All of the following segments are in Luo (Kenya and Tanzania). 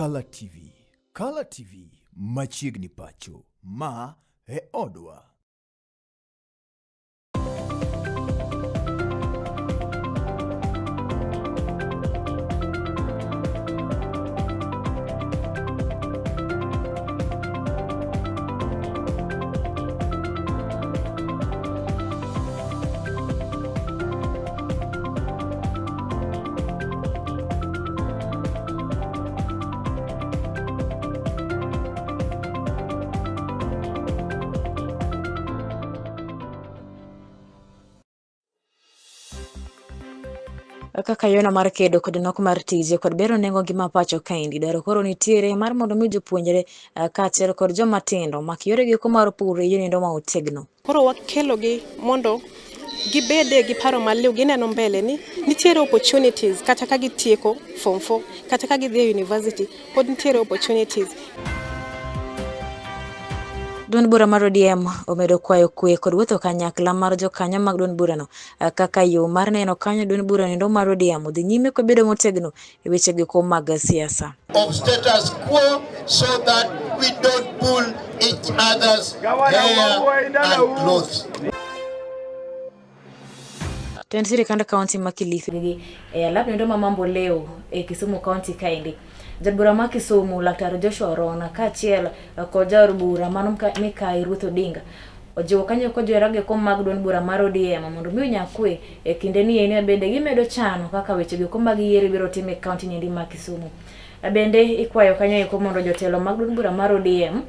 Color TV. Color TV machiegni pacho. Ma e odwa. Kaka yona mar kedo kod nok mar tije kod bero nengo gima pacho kaendi dwaro koro nitiere mar mondo mi jopuonjre kaachiel kod joma tindo mak yore gi mar pur e nindo ma otegno. Koro wakelogi mondo gibede gi paro maliw, gineno mbele ni nitiere opportunities kata ka gitieko form 4 kata ka gidhi university pod nitiere opportunities. Duond bura mar ODM omedo kwayo kwe kod wuotho kanyakla mar jokanyo mag duond burano kaka yo mar neno kanyo duond bura nindo mar ODM dhi nyime kod bedo motegno e weche giko mag siasa. Of status quo so that we don't pull each other's hair and clothes. Tend sirikand kaunti ma Kilifi gi alap nindo ma Mambo leo e Kisumu kaunti kaendi. Jabura ma Kisumu Laktar Joshua Rona kaachiel kod jaod bura mano Mikayi Ruth Odinga ojiwo kanyo kod jorage kom mag duond bura mar ODM mondo mi onyakwe e kinde ni ene bende gimedo chano kaka weche go mag yiero biro time kaunti ni ma Kisumu. Bende ikwayo kanyo mondo jotelo mag duond bura mar ODM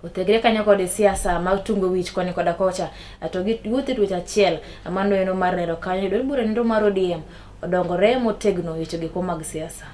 otegre kanyo kod siasa mag tungo wich koni koda kocha to giwuothe dweche achiel amano eno mar neno kanyo duond bura nindo mar ODM odongore motegno weche go mag siasa.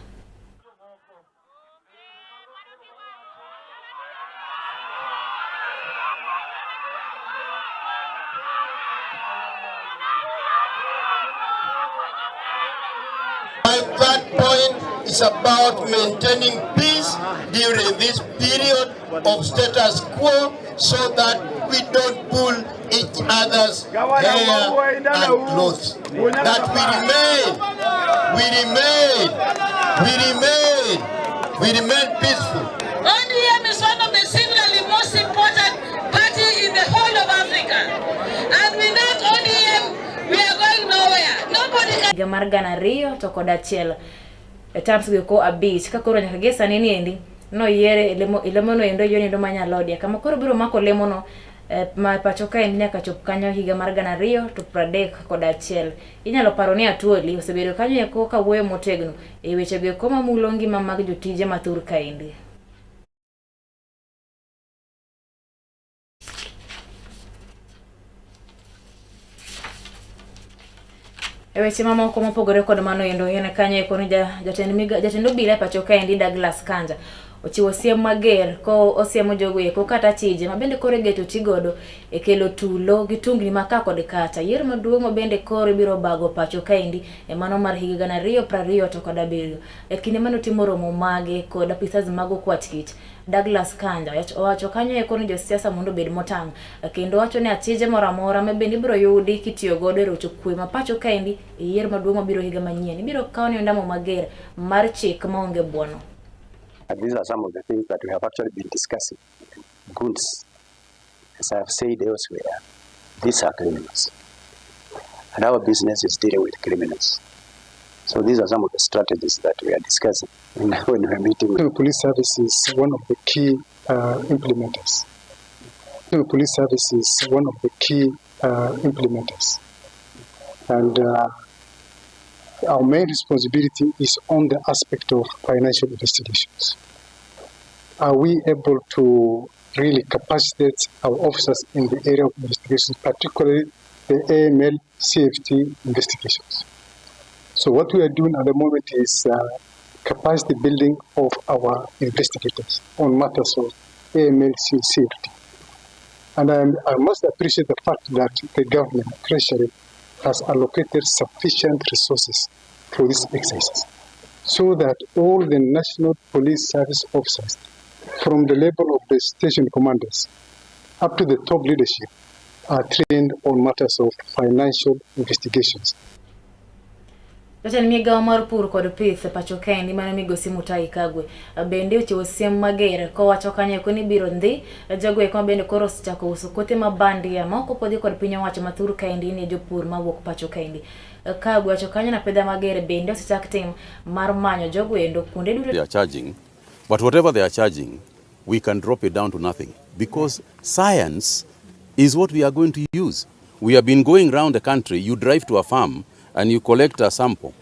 My third point is about maintaining peace during this period of status quo so that we don't pull each other's hair and clothes. That we remain peaceful. ODM is one of the singularly most important party in the whole of Africa. And without ODM, we are going nowhere. Nobody can... Gamar gana Rio to kod achiel taps go abich ka koro nyaka gesa nini endi no yiere ilemono endo yoni ndo manyalodia kama koro biro mako lemono ma pacho ka endi nyaka chop kanyo higa mar gana Rio to 30 kod achiel. Inyalo paro ni Atuoli osebedo kanyo eko ka wuoyo motegno e weche go koma mulo ngima mag jotije mathur kaendi. Eweche mamoko mopogore kod mano endo yene kanyo eko ni jatend obila pacho kaendi Douglas Kanja ochiwo siem mager ko osiemo jogo eko kata chije mabende kore geto tigodo e kelo tulo gi tungni maka kod kacha yiero maduong' mabende kore biro bago pacho kaendi e mano mar higa gana 2020 to kod 7 e kinde mano timo romo mage kod apisas mago kwat kich. Douglas Kanja owacho kanyo eko ni josiasa mondo bed motang' kendo wacho ni achije moro amora mabende biro yudi kitiyo godo e rocho kwe ma pacho kaendi e yiero maduong' mabiro higa manyien biro kawo ni ndamo mager mar chik maonge buono. And these are some of the things that we have actually been discussing. Goods, as I have said elsewhere, these are criminals. And our business is dealing with criminals. So these are some of the strategies that we are discussing when we are meeting with the police service is one of the key implementers. The police service is one of the key implementers. And our main responsibility is on the aspect of financial investigations. Are we able to really capacitate our officers in the area of investigations, particularly the AML CFT investigations? So what we are doing at the moment is capacity building of our investigators on matters of AML CFT. And I must appreciate the fact that the government, Treasury, has allocated sufficient resources for these exercises so that all the National Police Service officers from the level of the station commanders up to the top leadership are trained on matters of financial investigations. Jatend migawo mar pur kod pith pacho kae mano migosi Mutahi Kagwe bende ochiwo siem mager kowacho kanyo ni biro ndhi jogo eko bende koro osechako uso kothe mabandia ma ok opodhi kod piny owacho mathuru kaendi ne jopur mawuok pacho kaendi. Kagwe wacho kanyo na pedha mager bende osechak tim mar manyo jogo endo kuonde duto they are charging, but whatever they are charging we can drop it down to nothing because science is what we are going to use. We have been going around the country. You drive to a farm and you collect a sample.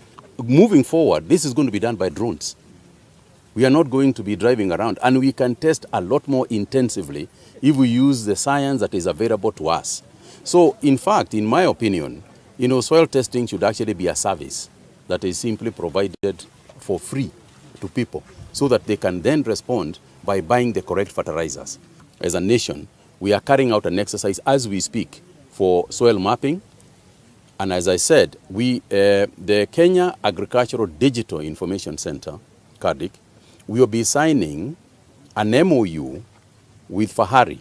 Moving forward, this is going to be done by drones. We are not going to be driving around, and we can test a lot more intensively if we use the science that is available to us. So, in fact, in my opinion, soil testing should actually be a service that is simply provided for free to people so that they can then respond by buying the correct fertilizers. As a nation, we are carrying out an exercise as we speak for soil mapping. And as I said, the Kenya Agricultural Digital Information Center, KADIC, we will be signing an MOU with Fahari.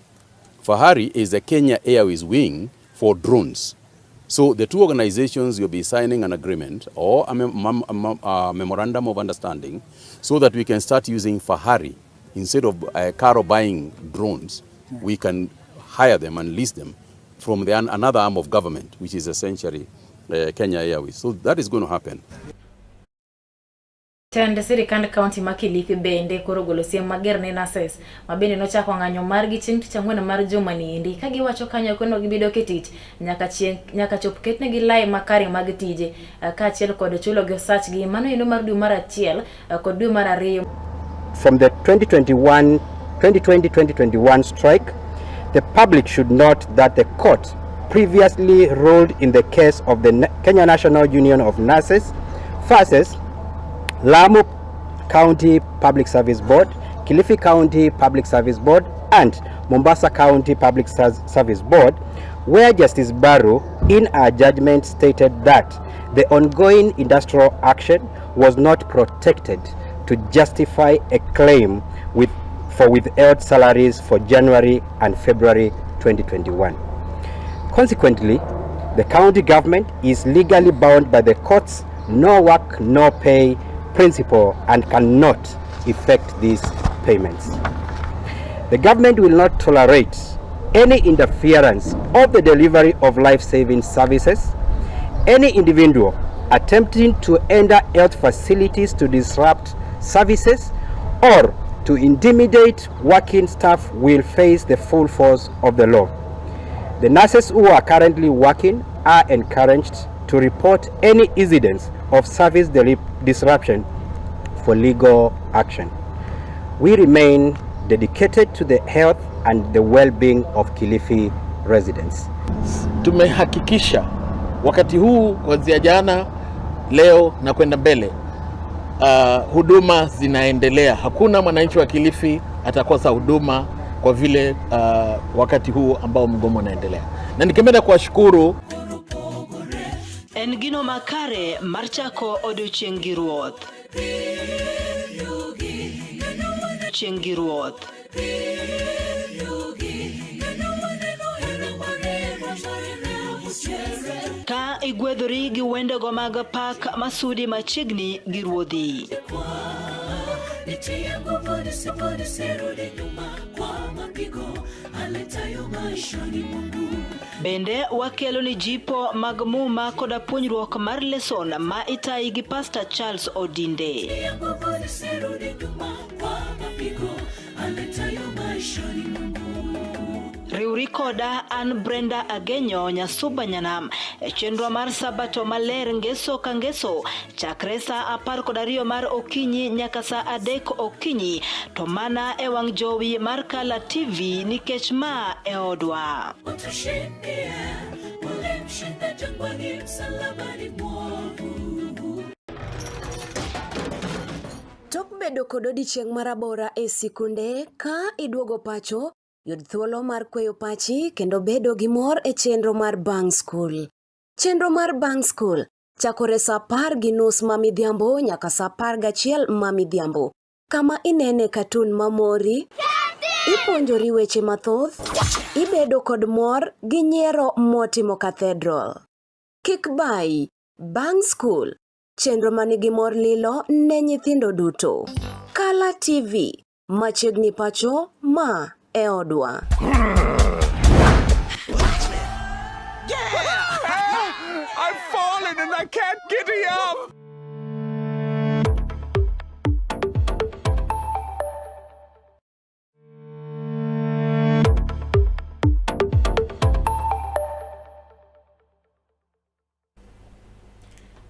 Fahari is the Kenya Airways wing for drones. So the two organizations will be signing an agreement or a memorandum of understanding so that we can start using Fahari. Instead of Karo buying drones, we can hire them and lease them from another arm of government, which is essentially Kenya Airways. So that is going to happen. Tende sirikand county ma Kilifi bende koro golo siem mager ne nurses mabende nochako ng'anyo margi chieng' tich ang'wen mar juma ni endi ka giwacho kanyo kono gibedo ketich nyaka chop ketnegi lai makare mag tije ka achiel kod chulo gi search gi mano endo mar dwe mar achiel kod dwe mar ariyo. From the 2020-2021 strike, the public should note that the court previously ruled in the case of the Kenya National Union of Nurses versus Lamu County Public Service Board, Kilifi County Public Service Board, and Mombasa County Public Service Board, where Justice Barrow, in her judgment, stated that the ongoing industrial action was not protected to justify a claim for withheld salaries for January and February 2021. Consequently, the county government is legally bound by the court's no work, no pay principle and cannot effect these payments. The government will not tolerate any interference of the delivery of life-saving services. Any individual attempting to enter health facilities to disrupt services or to intimidate working staff will face the full force of the law. The nurses who are currently working are encouraged to report any incidents of service disruption for legal action. We remain dedicated to the health and the well-being of Kilifi residents. Tumehakikisha wakati huu kuanzia jana, leo na kwenda mbele huduma zinaendelea. Hakuna mwananchi wa Kilifi atakosa huduma kwa vile wakati huu ambao mgomo unaendelea. Na nikipenda kuwashukuru Engino makare marchako odiochiengiruoth. Chiengiruoth. Ka igwedhori gi wendego mag pak masudi machiegni gi ruodhi. Bende wakelo ni jipo mag muma koda puonjruok mar lesson ma itayi gi Pastor Charles Odinde. Riuri koda an Brenda Agenyo Nyasuba Nyanam chenro mar sabato maler ngeso ka ngeso chakre sa 12 mar okinyi nyaka sa 3 okinyi to mana e wang jowi mar Kala TV nikech ma e odwa. Tok bedo kod odiochieng' marabora e sikunde ka iduogo pacho, yud thuolo mar kweyo pachi kendo bedo gi mor e chenro mar Bang School. Chenro mar Bang School chakore sa 10:30 mamidhiambo nyaka sa 11 mamidhiambo. Kama inene katun mamori, ipuonjori weche mathoth, ibedo kod mor gi nyiero motimo Cathedral. Kik bai, Bang School chenro manigi mor lilo ne nyithindo duto. Kala TV, machiegni pacho, ma e odwa. I've fallen and I can't get up.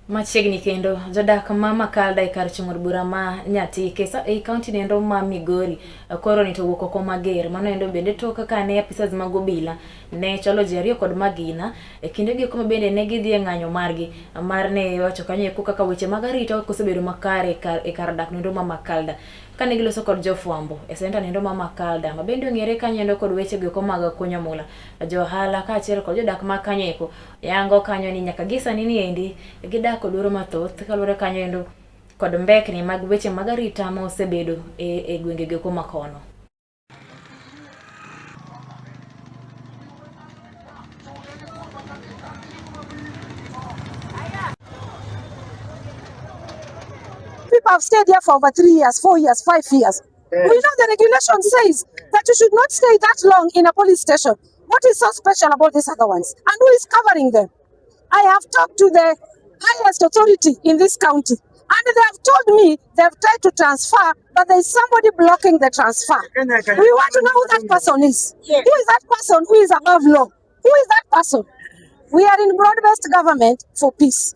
Machiegni kendo jodak ma Makalda e kar chung'od bura ma Nyatike e kaunti nendo ma Migori koro ni to wuok oko mager. Mano endo bende tok kane apisas mag obila ne chalo ji ariyo kod magina e kinde gi kuma bende ne gidhi e ng'anyo margi mar ne wacho kanyo eko kaka weche mag arita kosebedo makare e kar dak nendo ma Makalda kane giloso kod jofwambo e senta nendo ma Makalda ma bende ong'ere kanyo endo kod weche gi mag kunyo mula. Johala ka achiel kod jodak ma kanyo eko yango kanyo ni nyaka gisani ni endi gidak kod dwaro mathoth kaluwore kanyo endo kod mbekni mag weche mag arita ma osebedo e gwenge gi kuma kono. People have stayed here for over 3 years, 4 years, 5 years. We know the regulation says that you should not stay that long in a police station. What is so special about these other ones? And who is covering them? I have talked to the highest authority in this county, and they have told me they have tried to transfer, but there is somebody blocking the transfer. We want to know who that person is. Who is that person who is above law? Who is that person? We are in broad-based government for peace.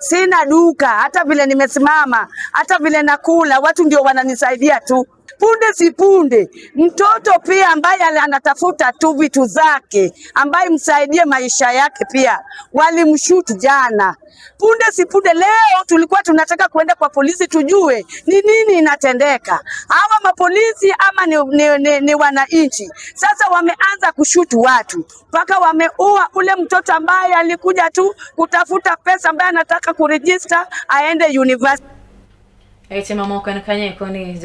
Sina duka, hata vile nimesimama, hata vile nakula, watu ndio wananisaidia tu. Punde si punde, mtoto pia ambaye anatafuta tu vitu zake, ambaye msaidie maisha yake pia, walimshoot jana. Punde si punde, leo tulikuwa tunataka kuenda kwa polisi tujue ni nini inatendeka. Hawa mapolisi ama ni wananchi. Sasa wameanza kushutu watu. Mpaka wameua ule mtoto ambaye alikuja tu kutafuta pesa ambaye anataka kuregister aende university. Eche mamoko en kanye koni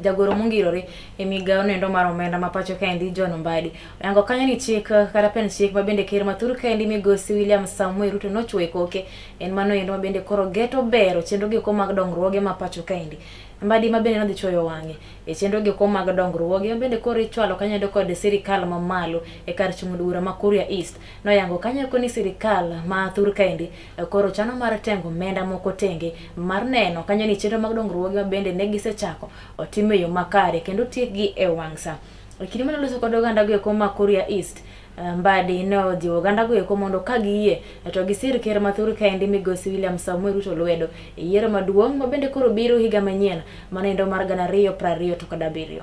jagoro mungirore e migao nendo mar omenda ma pacho kaendi John Mbadi. Yango kanye ni chik kata pen chik ma bende ker mathuru kaendi migosi William Samuel Ruto nochwe koke en mano endo ma bende koro geto bero chenro gi ko mag dongruoge ma pacho kaendi. Mbadi ma bende no dhi choyo wang'e e chenro gi ko mag dongruoge bende koro ichwalo kanye do kod sirikal ma malo e kar chung'od bura ma Kuria East. No yango kanye koni sirikal ma thuru kaendi koro chano mar tengo menda moko tenge mar neno kanye ni chenro mag dongruoge ma bende ne gisechako otime yo makare kendo tiek gi e wang' sa. Kinde mane loso kod oganda go eko ma Kuria East, Mbadi no jiwo oganda go eko mondo ka giyie to gisir ker mathuru kaendi migosi William Samuel Ruto lwedo e yiero maduong' ma bende koro biro higa manyien manendo mar 2027.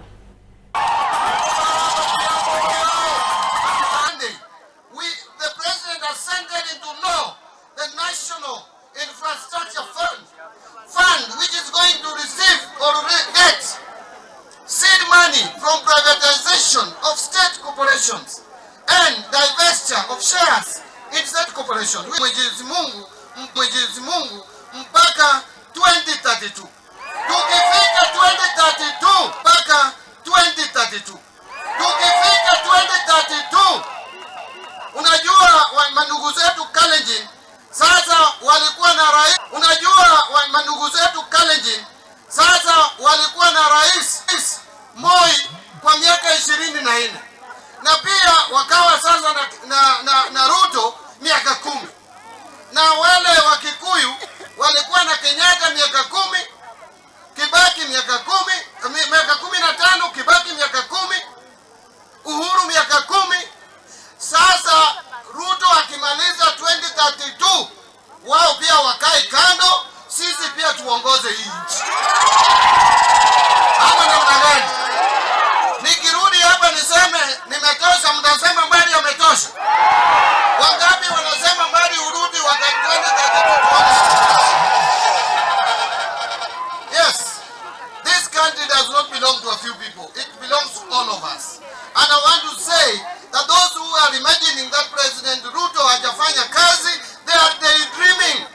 From privatization of state corporations and divestiture of shares in state corporation. Mwenyezi Mungu mpaka 2032. Tukifika 2032 mpaka 2032. Tukifika 2032. Unajua mandugu zetu Kalenjin sasa walikuwa na rais. Unajua mandugu zetu Kalenjin sasa walikuwa na rais Moi kwa miaka 24 na pia wakawa sasa na Ruto miaka 10 na wale wa Kikuyu walikuwa na Kenyatta miaka 10, Kibaki miaka 10, miaka 15, Kibaki miaka 10, Uhuru miaka 10. Sasa Ruto akimaliza 2032 wao pia wakae kando, sisi pia tuongoze hii nchi. Ama namna gani? Nikirudi hapa niseme nimetosha, mtasema Mbadi ametosha. Wangapi wanasema Mbadi urudi wakati 2032? Yes, this country does not belong to a few people. It belongs to all of us. And I want to say that those who are imagining that President Ruto hajafanya kazi, they are daydreaming.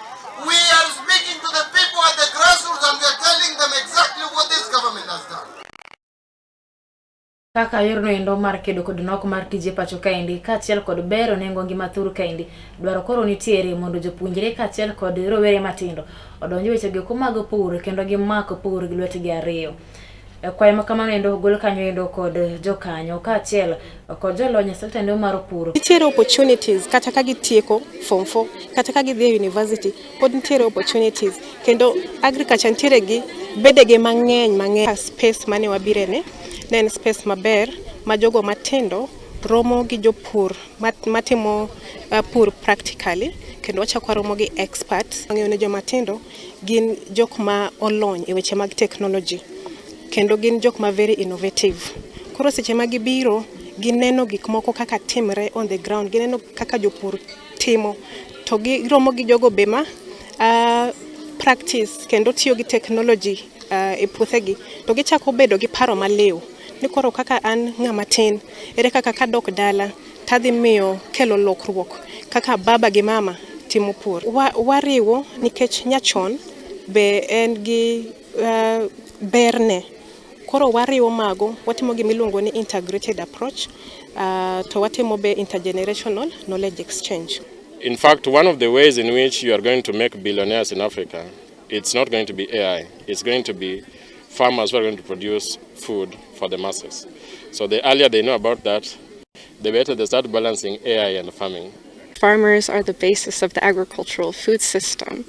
We are speaking to the people at the grassroots and we are telling them exactly what this government has done. Kaka yorno endo mar kedo kod nok mar tije pacho kaendi kaachiel kod bero nengo ngima thur kaendi dwaro koro nitiere mondo jopuonjre kaachiel kod rowere matindo odonjo weche go mag pur kendo gimako pur gi lwetgi ariyo. Kwayo makamano endo gol kanyo endo kod jokanyo kaachiel kod jolony sekta endo mar pur. Nitiere opportunities kata ka gitieko form 4 kata ka gidhi university pod nitiere opportunities kendo agriculture nitiere gi bedege mang'eny space mane wabirene ne en space maber ma jogo matindo romo gi jopur matimo pur practically kendo wachako romo gi experts ng'eyo ne joma tindo gin jok ma olony e weche mag technology kendo gin jok ma very innovative. Koro seche ma gibiro gineno gik moko kaka timre on the ground, gineno kaka jopur timo to giromo gi jogo be ma practice kendo tiyo gi technology e puothegi to gichako bedo gi paro maliw ni koro kaka an ng'ama tin ere kaka kadok dala tadhi miyo kelo lokruok kaka baba gi mama timo pur. Wariwo nikech nyachon be en gi berne koro wariwo mago watimo gimiluongo ni integrated approach to watimo be intergenerational knowledge exchange. In fact, one of the ways in which you are going to make billionaires in Africa, it's not going to be AI. It's going to be farmers who are going to produce food for the masses. So the earlier they know about that, the better they start balancing AI and farming. Farmers are the basis of the agricultural food system.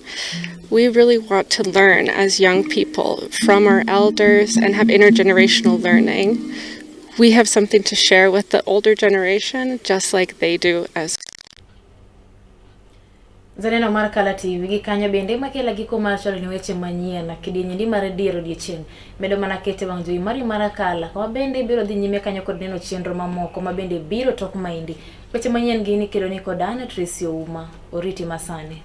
We really want to learn as young people from our elders and have intergenerational learning. We have something to share with the older generation, just like they do as Zaneno mar Kala TV gi kanyo bende makela giko mar chalo ni weche manyien na kidienyendi mar diero odiechieng' medo mana kete wang' jowi mari mar Kala kama bende biro dhi nyime kanyo kod neno chenro mamoko ma bende biro tok maindi weche manyien gini kelo ni kod Anna Tracy Ouma oriti masane.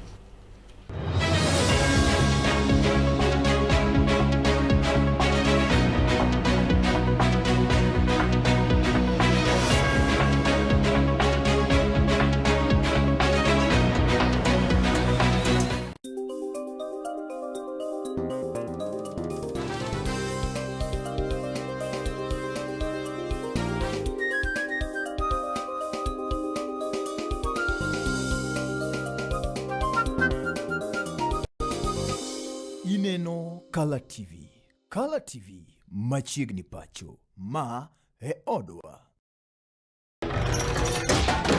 Ineno Kala TV. Kala TV machiegni pacho. Ma e odwa.